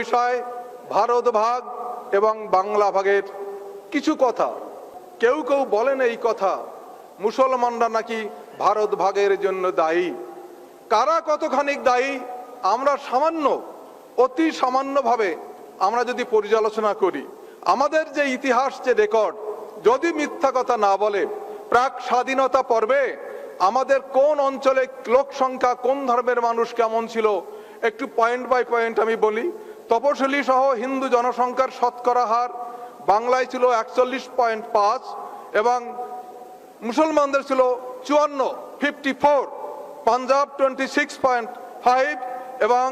বিষয় ভারত ভাগ এবং বাংলা ভাগের কিছু কথা। কেউ কেউ বলেন এই কথা মুসলমানরা নাকি ভারত ভাগের জন্য দায়ী। কারা কতখানি দায়ী আমরা অতি সামান্যভাবে আমরা যদি পর্যালোচনা করি, আমাদের যে ইতিহাস, যে রেকর্ড যদি মিথ্যা কথা না বলে, প্রাক স্বাধীনতা পর্বে আমাদের কোন অঞ্চলে লোক সংখ্যা, কোন ধর্মের মানুষ কেমন ছিল, একটু পয়েন্ট বাই পয়েন্ট আমি বলি। তপশিলি সহ হিন্দু জনসংখ্যার শতকরা হার বাংলায় ছিল 41.5 এবং মুসলমানদের ছিল 54, পাঞ্জাব 26.5 এবং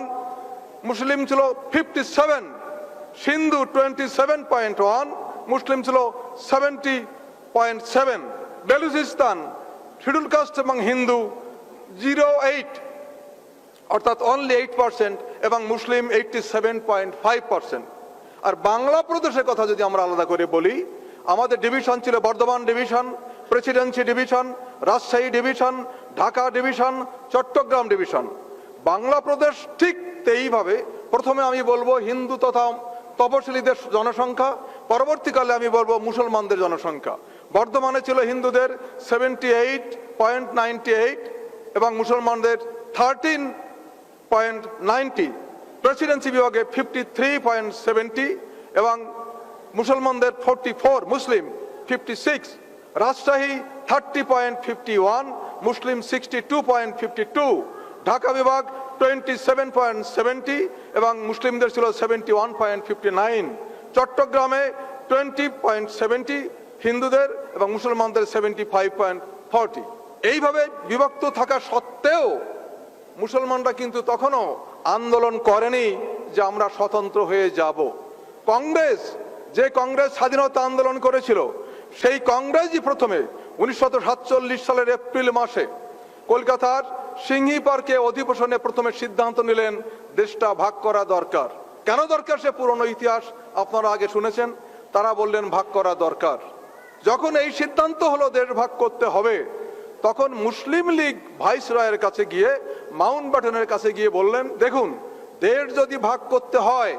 মুসলিম ছিল 57, সিন্ধু 27.1, মুসলিম ছিল 70.7, বেলুচিস্তান শিডিউল কাস্ট এবং হিন্দু 08 অর্থাৎ অনলি 8% এবং মুসলিম 87.5%। আর বাংলা প্রদেশের কথা যদি আমরা আলাদা করে বলি, আমাদের ডিভিশন ছিল Bardhaman division, presidency division, Rajshahi division, Dhaka division, Chittagong division. Bangla প্রদেশ ঠিক এইভাবে প্রথমে আমি বলবো হিন্দু তথা তপশিলীদের জনসংখ্যা, পরবর্তীকালে আমি বলবো মুসলমানদের জনসংখ্যা। বর্ধমানে ছিল হিন্দুদের 78.98 এবং মুসলমানদের 13.90, প্রেসিডেন্সি বিভাগে 53.70 এবং মুসলমানদের 44, মুসলিম 56, রাজশাহী 30.51, মুসলিম 62.52, ঢাকা বিভাগ 27.70 এবং মুসলিমদের ছিল 71.59, চট্টগ্রামে 20.70 হিন্দুদের এবং মুসলমানদের 75.40। এইভাবে বিভক্ত থাকা সত্ত্বেও মুসলমানরা কিন্তু তখনও আন্দোলন করেনি যে আমরা স্বতন্ত্র হয়ে যাব। যে কংগ্রেস স্বাধীনতা আন্দোলন করেছিল, সেই কংগ্রেসই প্রথমে 1947 সালের এপ্রিল মাসে কলকাতার সিংহি পার্কে অধিবেশনে প্রথমে সিদ্ধান্ত নিলেন দেশটা ভাগ করা দরকার। কেন দরকার সে পুরনো ইতিহাস আপনারা আগে শুনেছেন। তারা বললেন ভাগ করা দরকার। যখন এই সিদ্ধান্ত হলো দেশ ভাগ করতে হবে, তখন মুসলিম লীগ ভাইসরয়ের কাছে গিয়ে, মাউন্টব্যাটেনের কাছে গিয়ে বললেন, দেখুন, দেশ যদি ভাগ করতে হয়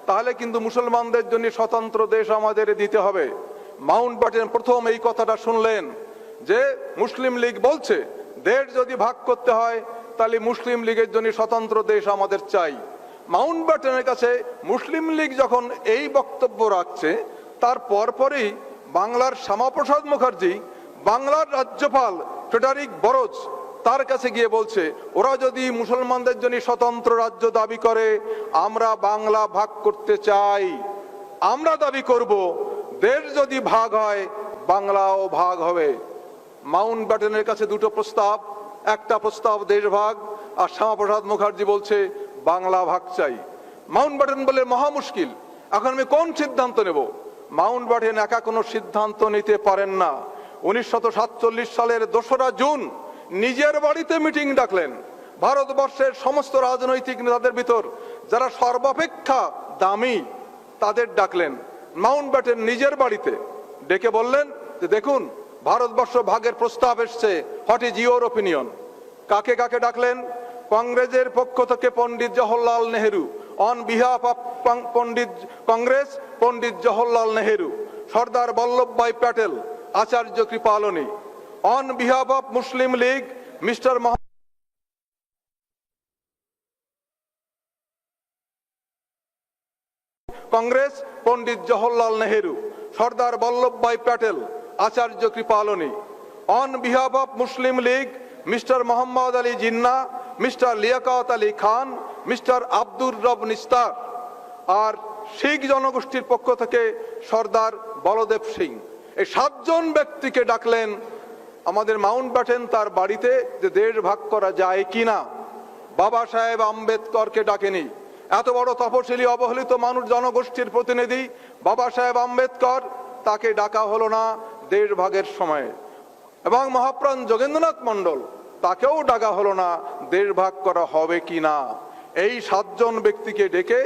তাহলে কিন্তু মুসলমানদের জন্য স্বতন্ত্র দেশ আমাদের দিতে হবে। মাউন্টব্যাটেন প্রথম এই কথাটা শুনলেন যে মুসলিম লীগ বলছে দেশ যদি ভাগ করতে হয় তাহলে মুসলিম লীগের জন্য স্বতন্ত্র দেশ আমাদের চাই। মাউন্টব্যাটেনের কাছে মুসলিম লীগ যখন এই বক্তব্য রাখছে, তার পরপরই বাংলার শ্যামাপ্রসাদ মুখার্জি, বাংলার রাজ্যপাল ফ্রেডারিক বরোজ, তার কাছে গিয়ে বলছে ওরা যদি মুসলমানদের জন্য স্বতন্ত্র রাজ্য দাবি করে, আমরা বাংলা ভাগ করতে চাই। আমরা দাবি করব দেশ যদি ভাগ হয় বাংলাও ভাগ হবে। মাউন্টব্যাটেনের কাছে দুটো প্রস্তাব, একটা প্রস্তাব দেশ ভাগ, আর শ্যামাপ্রসাদ মুখার্জি বলছে বাংলা ভাগ চাই। মাউন্টব্যাটেন বলে মহা মুশকিল, এখন আমি কোন সিদ্ধান্ত নেব? মাউন্টব্যাটেন একা কোনো সিদ্ধান্ত নিতে পারেন না। 1947 সালের 2রা জুন নিজের বাড়িতে মিটিং ডাকলেন। ভারতবর্ষের সমস্ত রাজনৈতিক নেতাদের ভিতর যারা সর্বাপেক্ষা দামি তাদের ডাকলেন মাউন্টব্যাটেন নিজের বাড়িতে। ডেকে বললেন যে দেখুন, ভারতবর্ষ ভাগের প্রস্তাব এসছে, হোয়াট ইজ ইউর ওপিনিয়ন? কাকে কাকে ডাকলেন? কংগ্রেসের পক্ষ থেকে Pandit Jawaharlal Nehru, on behalf of Congress Pandit Jawaharlal Nehru, Sardar Vallabhbhai Patel, Acharya Kripalani, on behalf of Muslim League mister Congress Pandit Jawaharlal Nehru, Sardar Vallabhbhai Patel, Acharya Kripalani, on behalf of Muslim League mister Mohammad Ali Jinnah, mister Liaquat Ali Khan, mister Abdur Rab Nishtar, আর শিখ জনগোষ্ঠীর পক্ষ থেকে সর্দার বলদেব সিং। এই 7 জন ব্যক্তিকে ডাকলেন আমাদের মাউন্টব্যাটেন তার বাড়িতে যে দেশ ভাগ করা যায় কিনা। বাবা সাহেব আম্বেদকরকে ডাকেনি। এত বড় তপশিলি অবহেলিত মানুষ, জনগোষ্ঠীর প্রতিনিধি বাবা সাহেব আম্বেদকর, তাকে ডাকা হলো না দেশ ভাগের সময়। এবং মহাপ্রাণ যোগেন্দ্রনাথ মণ্ডল, তাকেও ডাকা হলো না দেশ ভাগ করা হবে কিনা। এই 7 জন ব্যক্তিকে ডেকে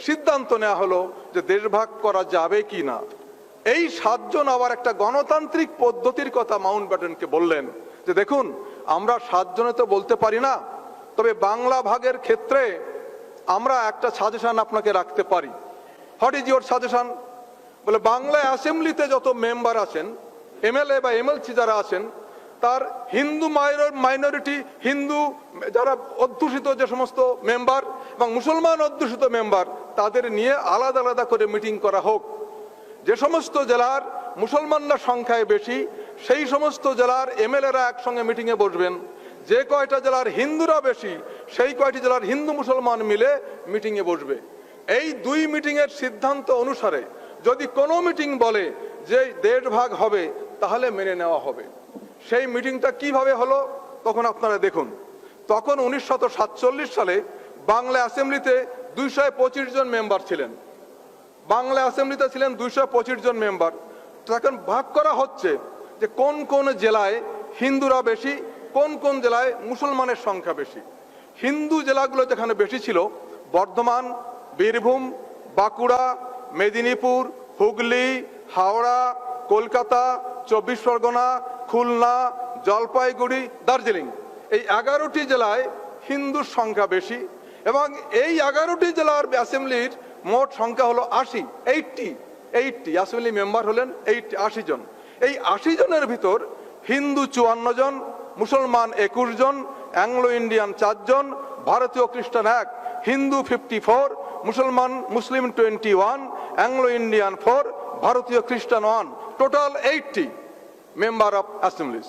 সিদ্ধান্ত নেওয়া হলো যে দেশ ভাগ করা যাবে কিনা। এই 7 জন আবার একটা গণতান্ত্রিক পদ্ধতির কথা মাউন্টব্যাটেনকে বললেন যে দেখুন, আমরা 7 জনে তো বলতে পারি না, তবে বাংলা ভাগের ক্ষেত্রে আমরা একটা সাজেশন আপনাকে রাখতে পারি। What is your suggestion? বলে বাংলা অ্যাসেম্বলিতে যত মেম্বার আছেন, এমএলএ বা এমএলসি যারা আছেন, তার হিন্দু মাইনরিটি, হিন্দু যারা অধ্যুষিত যে সমস্ত মেম্বার এবং মুসলমান অধ্যুষিত মেম্বার, তাদের নিয়ে আলাদা আলাদা করে মিটিং করা হোক। যে সমস্ত জেলার মুসলমানরা সংখ্যায় বেশি, সেই সমস্ত জেলার এমএলএরা একসঙ্গে মিটিংয়ে বসবেন। যে কয়টা জেলার হিন্দুরা বেশি, সেই কয়টি জেলার হিন্দু মুসলমান মিলে মিটিংয়ে বসবে। এই দুই মিটিংয়ের সিদ্ধান্ত অনুসারে যদি কোনো মিটিং বলে যে দেশ ভাগ হবে, তাহলে মেনে নেওয়া হবে। সেই মিটিংটা কিভাবে হলো তখন আপনারা দেখুন। তখন 1947 সালে বাংলা অ্যাসেম্বলিতে 225 জন মেম্বার ছিলেন। বাংলা অ্যাসেম্বলিতে ছিলেন 225 জন মেম্বার। তখন ভাগ করা হচ্ছে যে কোন কোন জেলায় হিন্দুরা বেশি, কোন কোন জেলায় মুসলমানের সংখ্যা বেশি। হিন্দু জেলাগুলো যেখানে বেশি ছিল, বর্ধমান, বীরভূম, বাঁকুড়া, মেদিনীপুর, হুগলি, হাওড়া, কলকাতা, 24 পরগনা, খুলনা, জলপাইগুড়ি, দার্জিলিং, এই 11টি জেলায় হিন্দুর সংখ্যা বেশি। এবং এই 11টি জেলার অ্যাসেম্বলির মোট সংখ্যা হলো 80 অ্যাসেম্বলি মেম্বার হলেন 80 জন। এই 80 জনের ভিতর হিন্দু 54 জন, মুসলমান 21 জন, অ্যাংলো ইন্ডিয়ান 4 জন, ভারতীয় খ্রিস্টান 1, হিন্দু 54, মুসলিম 21, অ্যাংলো ইন্ডিয়ান 4, ভারতীয় খ্রিস্টান 1, টোটাল 80 মেম্বার অফ অ্যাসেম্বলিজ।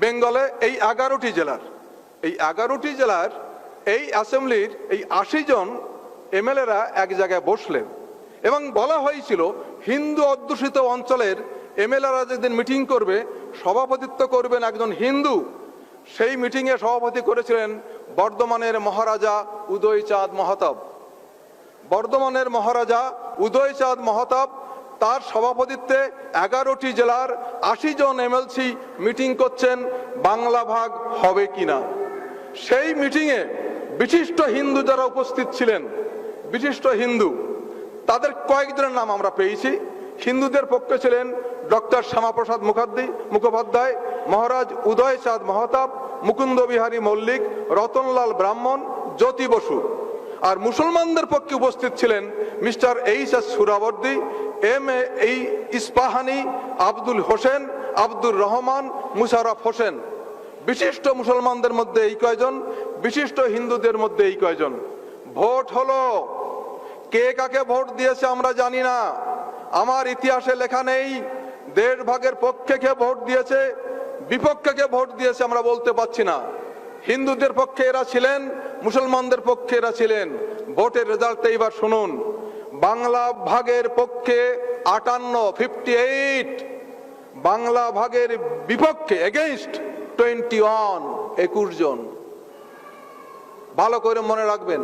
বেঙ্গলে এই 11টি জেলার, এই অ্যাসেম্বলির এই 80 জন এমএলএরা এক জায়গায় বসলেন এবং বলা হয়েছিল হিন্দু অধ্যুষিত অঞ্চলের এমএলএরা যেদিন মিটিং করবে, সভাপতিত্ব করবেন একজন হিন্দু। সেই মিটিংয়ে সভাপতি করেছিলেন বর্ধমানের মহারাজা উদয়চাঁদ মহতাব। বর্ধমানের মহারাজা উদয়চাঁদ মহতাব তার সভাপতিত্বে 11টি জেলার 80 জন এমএলসি মিটিং করছেন বাংলা ভাগ হবে কিনা। সেই মিটিংয়ে বিশিষ্ট হিন্দু যারা উপস্থিত ছিলেন, বিশিষ্ট হিন্দু, তাদের কয়েকজনের নাম আমরা পেয়েছি। হিন্দুদের পক্ষে ছিলেন ডক্টর শ্যামাপ্রসাদ মুখোপাধ্যায়, মহারাজ উদয়চাঁদ মহতাব, মুকুন্দ বিহারী মল্লিক, রতনলাল ব্রাহ্মণ, জ্যোতি বসু। আর মুসলমানদের পক্ষে উপস্থিত ছিলেন mister HS. Suhrawardy, M A. Ispahani, Abdul Hossain, Abdur Rahman, Musharraf Hossain. বিশিষ্ট মুসলমানদের মধ্যে এই কয়জন, বিশিষ্ট হিন্দুদের মধ্যে এই কয়জন। ভোট হলো, কে কাকে ভোট দিয়েছে আমরা জানি না, আমার ইতিহাসে লেখা নেই। দেশ ভাগের পক্ষে কে ভোট দিয়েছে, বিপক্ষে কে ভোট দিয়েছে আমরা বলতে পারছি না। হিন্দুদের পক্ষে এরা ছিলেন, মুসলমানদের পক্ষে এরা ছিলেন। ভোটের রেজাল্ট এইবার শুনুন। বাংলা ভাগের পক্ষে 58, বাংলা ভাগের বিপক্ষে এগেইনস্ট 21 জন। ভালো করে মনে রাখবেন,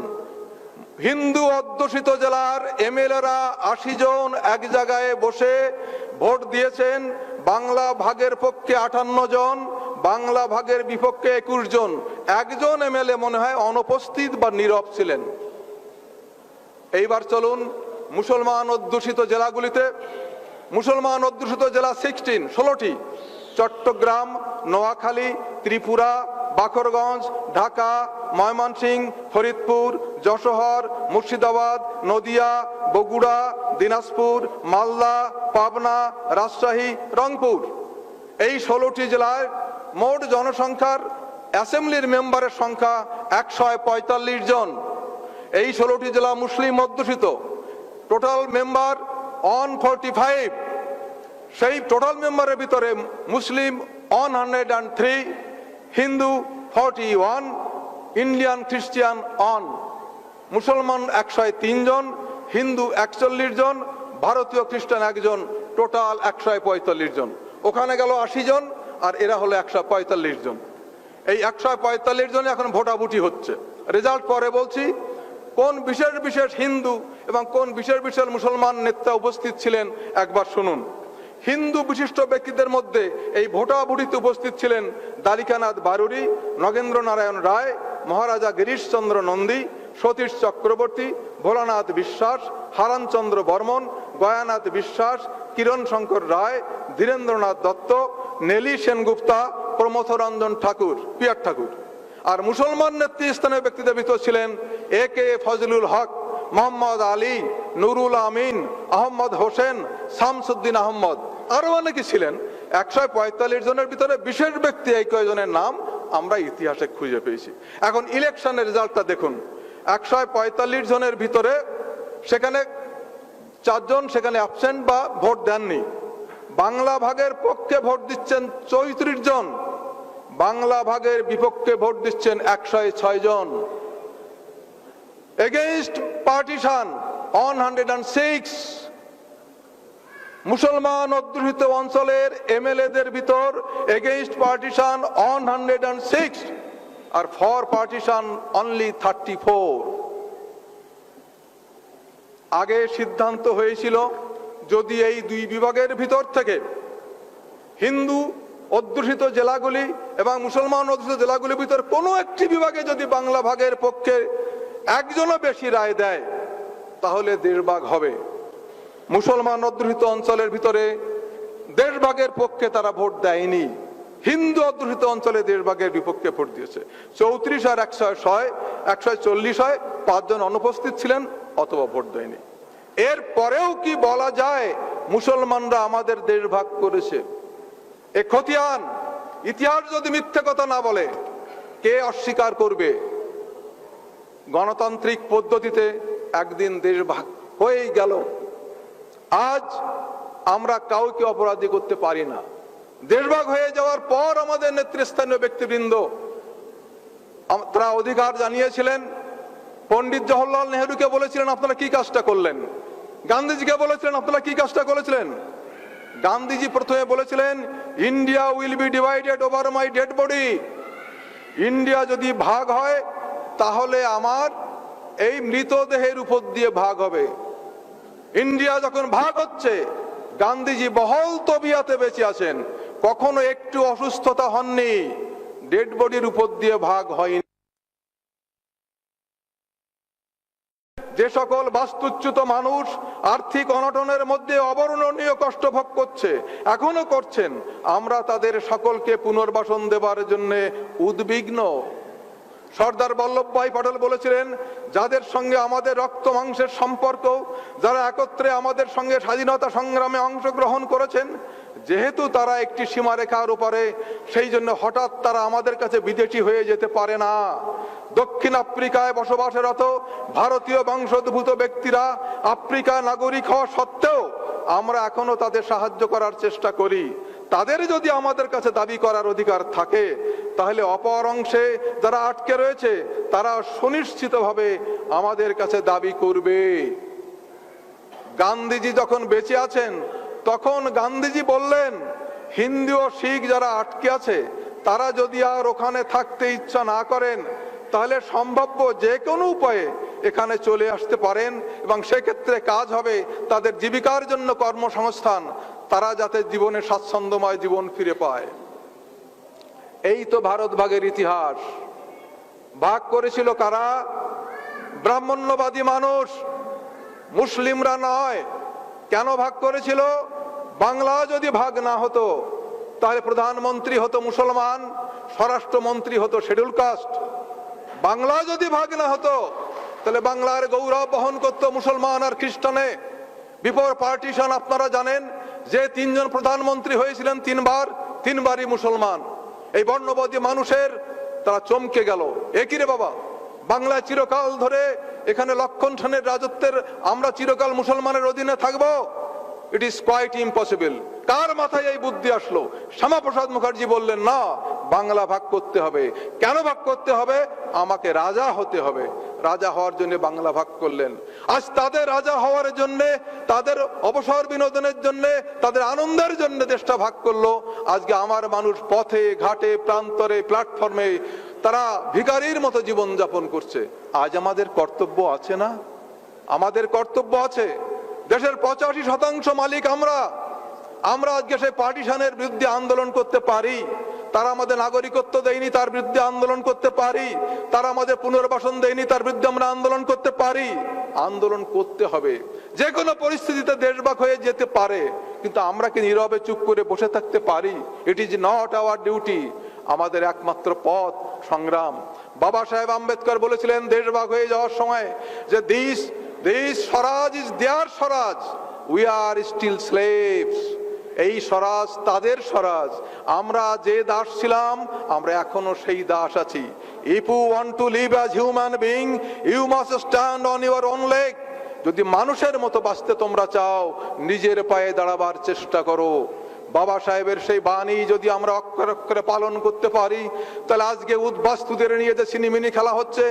হিন্দু অধ্যুষিত জেলার এমএলএরা 80 জন এক জায়গায় বসে ভোট দিয়েছেন। বাংলা ভাগের পক্ষে 58 জন, বাংলা ভাগের বিপক্ষে 21 জন। একজন এমএলএ মনে হয় অনুপস্থিত বা নীরব ছিলেন। এইবার চলুন মুসলমান অধ্যুষিত জেলাগুলিতে। মুসলমান অধ্যুষিত জেলা 16টি: চট্টগ্রাম, নোয়াখালী, ত্রিপুরা, বাকরগঞ্জ, ঢাকা, ময়মনসিংহ, ফরিদপুর, যশোর, মুর্শিদাবাদ, নদিয়া, বগুড়া, দিনাজপুর, মালদা, পাবনা, রাজশাহী, রংপুর। এই 16টি জেলায় মোট জনসংখ্যার অ্যাসেম্বলির মেম্বারের সংখ্যা 145 জন। এই 16টি জেলা মুসলিম অধ্যুষিত। Total member 145। সেই টোটাল মেম্বারের ভিতরে মুসলিম 103, হিন্দু 41, ইন্ডিয়ান খ্রিস্টান 1। মুসলমান 103 জন, হিন্দু 41 জন, ভারতীয় খ্রিস্টান 1 জন, টোটাল 145 জন। ওখানে গেল 80 জন, আর এরা হলো 145 জন। এই 145 জনে এখন ভোটাভুটি হচ্ছে। রেজাল্ট পরে বলছি। কোন বিশেষ বিশেষ হিন্দু এবং কোন বিশেষ বিশেষ মুসলমান নেতা উপস্থিত ছিলেন একবার শুনুন। হিন্দু বিশিষ্ট ব্যক্তিদের মধ্যে এই ভোটাভুটিতে উপস্থিত ছিলেন দ্বারিকানাথ বারুরি, নগেন্দ্র নারায়ণ রায়, মহারাজা গিরিশচন্দ্র নন্দী, সতীশ চক্রবর্তী, ভোলানাথ বিশ্বাস, হারানচন্দ্র বর্মন, গয়ানাথ বিশ্বাস, কিরণ শঙ্কর রায়, ধীরেন্দ্রনাথ দত্ত, নেলি সেনগুপ্তা, প্রমথরঞ্জন ঠাকুর, পিয়ার ঠাকুর। আর মুসলমান নেতৃস্থানীয় ব্যক্তিদের ভিতর ছিলেন এ কে ফজলুল হক, মোহাম্মদ আলী, নুরুল আমিন, আহমদ হোসেন, শামসুদ্দিন আহমদ, আরো অনেকে ছিলেন। 145 জনের ভিতরে বিশেষ ব্যক্তি এই কয়েকজনের নাম আমরা ইতিহাসে খুঁজে পেয়েছি। এখন ইলেকশনের রেজাল্টটা দেখুন, 145 জনের ভিতরে সেখানে 4 জন সেখানে অ্যাবসেন্ট বা ভোট দেননি। বাংলা ভাগের পক্ষে ভোট দিচ্ছেন 34 জন, বাংলা ভাগের বিপক্ষে ভোট দিচ্ছেন 106 জন। Against partition 106। মুসলমান অধ্যুষিত অঞ্চলের এমএলএদের ভিতর এগেইনস্ট পার্টিশন 106 আর ফর পার্টিশন অনলি 34। আগে সিদ্ধান্ত হয়েছিল যদি এই 2 বিভাগের ভিতর থেকে হিন্দু অধ্যুষিত জেলাগুলি এবং মুসলমান অধ্যুষিত জেলাগুলির ভিতর কোনো একটি বিভাগে যদি বাংলা ভাগের পক্ষে একজনও বেশি রায় দেয় তাহলে দেশভাগ হবে। মুসলমান অধ্যুষিত অঞ্চলের ভিতরে দেশভাগের পক্ষে তারা ভোট দেয়নি, হিন্দু অধ্যুষিত অঞ্চলে দেশভাগের বিপক্ষে ভোট দিয়েছে। 34 আর 140 হয়, 5 জন অনুপস্থিত ছিলেন অথবা ভোট দেয়নি। এর পরেও কি বলা যায় মুসলমানরা আমাদের দেশ ভাগ করেছে? এ খতিয়ান। ইতিহাস যদি মিথ্যে কথা না বলে কে অস্বীকার করবে? গণতান্ত্রিক পদ্ধতিতে একদিন দেশ ভাগ হয়েই গেল। আজ আমরা কাউকে অপরাধী করতে পারি না। দেশভাগ হয়ে যাওয়ার পর আমাদের নেতৃস্থানীয় ব্যক্তিবৃন্দ তারা অধিকার জানিয়েছিলেন। পণ্ডিত জওহরলাল নেহরুকে বলেছিলেন আপনারা কি কাজটা করলেন, গান্ধীজিকে বলেছিলেন আপনারা কি কাজটা করেছিলেন। গান্ধীজি প্রথমে বলেছিলেন India will be divided over my dead body. India যদি ভাগ হয় তাহলে আমার এই মৃতদেহের উপর দিয়ে ভাগ হবে। ইন্ডিয়া যখন ভাগ হচ্ছে, গান্ধীজি বহল তবিয়াতে বেঁচে আছেন, কখনো একটু অসুস্থতা হননি, ডেড বডির উপর দিয়ে ভাগ হয়নি। যে সকল বাস্তুচ্যুত মানুষ আর্থিক অনটনের মধ্যে অবর্ণনীয় কষ্ট ভোগ করছে, এখনো করছেন, আমরা তাদের সকলকে পুনর্বাসন দেবার জন্য উদ্বিগ্ন। সর্দার বল্লভভাই পটেল বলেছিলেন যাদের সঙ্গে আমাদের রক্ত মাংসের সম্পর্ক, যারা একত্রে আমাদের সঙ্গে স্বাধীনতা সংগ্রামে অংশগ্রহণ করেছেন, যেহেতু তারা একটি সীমারেখার উপরে, সেই জন্য হঠাৎ তারা আমাদের কাছে বিদেশি হয়ে যেতে পারে না। দক্ষিণ আফ্রিকায় বসবাসরত ভারতীয় বংশোদ্ভূত ব্যক্তিরা আফ্রিকা নাগরিক হওয়া সত্ত্বেও আমরা এখনো তাদের সাহায্য করার চেষ্টা করি। তাদের যদি আমাদের কাছে দাবি করার অধিকার থাকে তাহলে অপর অংশে যারা আটকে রয়েছে তারা সুনিশ্চিতভাবে আমাদের কাছে দাবি করবে। গান্ধীজি যখন বেঁচে আছেন তখন গান্ধীজি বললেন হিন্দু ও শিখ যারা আটকে আছে তারা যদি আর ওখানে থাকতে ইচ্ছা না করেন তাহলে সম্ভাব্য যে কোনো উপায়ে এখানে চলে আসতে পারেন এবং সেক্ষেত্রে কাজ হবে তাদের জীবিকার জন্য কর্মসংস্থান, তারা যাতে জীবনে স্বাচ্ছন্দ্যময় জীবন ফিরে পায়। এই তো ভারত ভাগের ইতিহাস। ভাগ করেছিল কারা? ব্রাহ্মণ্যবাদী মানুষ, মুসলিমরা নয়। কেন ভাগ করেছিল? বাংলা যদি ভাগ না হতো তাহলে প্রধানমন্ত্রী হতো মুসলমান, স্বরাষ্ট্রমন্ত্রী হতো শিডিউল কাস্ট। বাংলা যদি ভাগ না হতো তাহলে বাংলার গৌরব বহন করতো মুসলমান আর খ্রিস্টানে। বিফোর পার্টিশন আপনারা জানেন যে 3 জন প্রধানমন্ত্রী হয়েছিলেন, 3বারই মুসলমান। এই বর্ণবাদী মানুষের তারা চমকে গেল, একই রে বাবা, বাংলায় চিরকাল ধরে এখানে লক্ষণ সেনের রাজত্বের আমরা চিরকাল মুসলমানের অধীনে থাকবো? It is quite impossible. কার মাথায় এই বুদ্ধি আসলো? শ্যামাপ্রসাদ মুখার্জি বললেন না, বাংলা ভাগ করতে হবে। কেন ভাগ করতে হবে? আমাকে রাজা হতে হবে। রাজা হওয়ার জন্য বাংলা ভাগ করলেন। আজ তাদের রাজা হওয়ার জন্য, তাদের অবসর বিনোদনের জন্য, তাদের আনন্দের জন্য দেশটা ভাগ করলো। আজকে আমার মানুষ পথে ঘাটে প্রান্তরে প্ল্যাটফর্মে তারা ভিখারির মতো জীবন যাপন করছে। আজ আমাদের কর্তব্য আছে না? আমাদের কর্তব্য আছে। দেশের 85% মালিক আমরা। আজকে সেই পার্টিশনের বিরুদ্ধে আন্দোলন করতে পারি। তারা আমাদের নাগরিকত্ব দেয়নি, তার বিরুদ্ধে আন্দোলন করতে পারি। তারা আমাদের পুনর্বাসন দেয়নি, তার বিরুদ্ধে আমরা আন্দোলন করতে পারি। আন্দোলন করতে হবে। যে কোনো পরিস্থিতিতে দেশভাগ হয়ে যেতে পারে, কিন্তু আমরা কি নীরবে চুপ করে বসে থাকতে পারি? It is not our duty. আমাদের একমাত্র পথ সংগ্রাম। বাবা সাহেব আম্বেদকর বলেছিলেন দেশভাগ হয়ে যাওয়ার সময় যে this swaraj is there swaraj, we are still slaves. এই স্বরাজ তাদের স্বরাজ, আমরা যে দাস ছিলাম আমরা এখনো সেই দাস আছি। If you want to live as human being you must stand on your own leg. যদি মানুষের মতো বাঁচতে তোমরা চাও নিজের পায়ে দাঁড়াবার চেষ্টা করো। বাবা সাহেবের সেই বাণী যদি আমরা অক্ষরে অক্ষরে পালন করতে পারি, তাহলে আজকে উদ্বাস্তুদের নিয়ে যে সিনেমিনি খেলা হচ্ছে,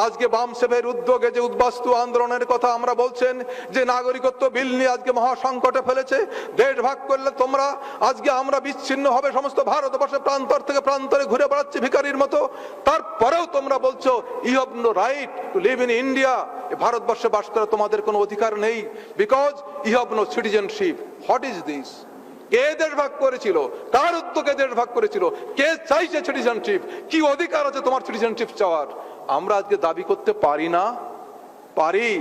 আজকে বামসেফের উদ্যোগে যে উদ্বাস্তু আন্দোলনের কথা আমরা বলছেন, যে নাগরিকত্ব বিল নিয়ে আজকে মহাসংকটে ফেলেছে, দেশ ভাগ করলে তোমরা আজকে আমরা বিচ্ছিন্ন হবে, সমস্ত ভারতবর্ষের প্রান্তর থেকে প্রান্তরে ঘুরে বেড়াচ্ছি ভিখারির মতো, তারপরেও তোমরা বলছো you have no right to live in India. ভারতবর্ষে বাস করা তোমাদের কোনো অধিকার নেই, because you have no citizenship. What is this? কে দেশ ভাগ করেছিল? কার উদ্যোগে দেশ ভাগ করেছিল? কে চাইছে সিটিজেনশিপ? কি অধিকার আছে তোমার সিটিজেনশিপ চাওয়ার? আমরা আজকে দাবি করতে পারি না? পারি।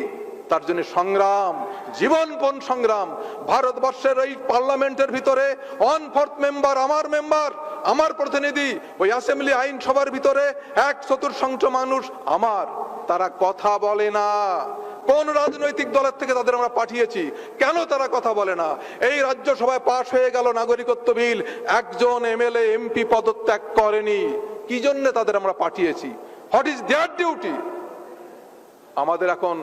তার জন্য সংগ্রাম, জীবনপণ সংগ্রাম। ভারতবর্ষের এই পার্লামেন্টের ভিতরে 1/4 মেম্বার, আমার প্রতিনিধি, ওই অ্যাসেম্বলি আইনসভার ভিতরে 1/4 মানুষ আমার, তারা কথা বলে না। কোন রাজনৈতিক দলের থেকে তাদের আমরা পাঠিয়েছি? কেন তারা কথা বলে না? এই রাজ্যসভায় পাশ হয়ে গেল নাগরিকত্ব বিল, একজন এমএলএ এমপি পদত্যাগ করেনি। কি জন্য তাদের আমরা পাঠিয়েছি? What is their duty? আমাদের এখন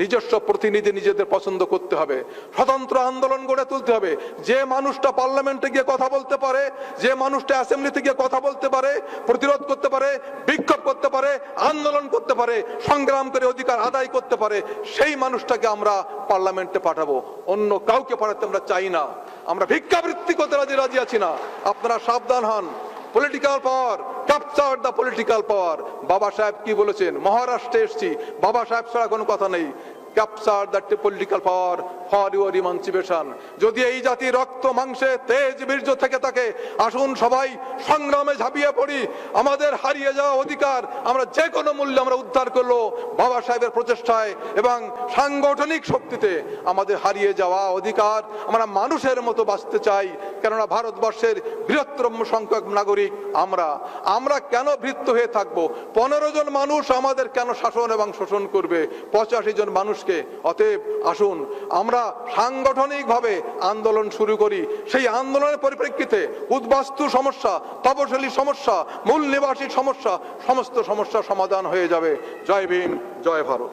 নিজস্ব প্রতিনিধি নিজেদের পছন্দ করতে হবে, স্বতন্ত্র আন্দোলন গড়ে তুলতে হবে। যে মানুষটা পার্লামেন্টে গিয়ে কথা বলতে পারে, যে মানুষটা অ্যাসেম্বলিতে গিয়ে কথা বলতে পারে, প্রতিরোধ করতে পারে, বিক্ষোভ করতে পারে, আন্দোলন করতে পারে, সংগ্রাম করে অধিকার আদায় করতে পারে, সেই মানুষটাকে আমরা পার্লামেন্টে পাঠাবো। অন্য কাউকে পাঠাতে আমরা চাই না। আমরা ভিক্ষাবৃত্তি করতে রাজি আছি না। আপনারা সাবধান হন। Political power, capture the political পাওয়ার। বাবা সাহেব কি বলেছেন? মহারাষ্ট্রে এসেছি, বাবা সাহেব ছাড়া কোনো কথা নেই। Capture the political power for your emancipation. যদি এই জাতি রক্ত মাংসে তেজ বীর্য থেকে থাকে, আসুন সবাই সংগ্রামে ঝাঁপিয়ে পড়ি। আমাদের হারিয়ে যাওয়া অধিকার আমরা যে কোনো মূল্যে আমরা উদ্ধার করলো বাবা সাহেবের প্রচেষ্টায় এবং সাংগঠনিক শক্তিতে। আমাদের হারিয়ে যাওয়া অধিকার, আমরা মানুষের মতো বাঁচতে চাই। কেননা ভারতবর্ষের বৃহত্তম সংখ্যক নাগরিক আমরা কেন ভৃত্য হয়ে থাকবো? 15 জন মানুষ আমাদের কেন শাসন এবং শোষণ করবে 85 জন মানুষকে? অতএব আসুন আমরা সাংগঠনিকভাবে আন্দোলন শুরু করি। সেই আন্দোলনের পরিপ্রেক্ষিতে উদ্বাস্তু সমস্যা, তপশিলি সমস্যা, মূল নিবাসী সমস্যা, সমস্ত সমস্যা সমাধান হয়ে যাবে। জয় ভীম, জয় ভারত।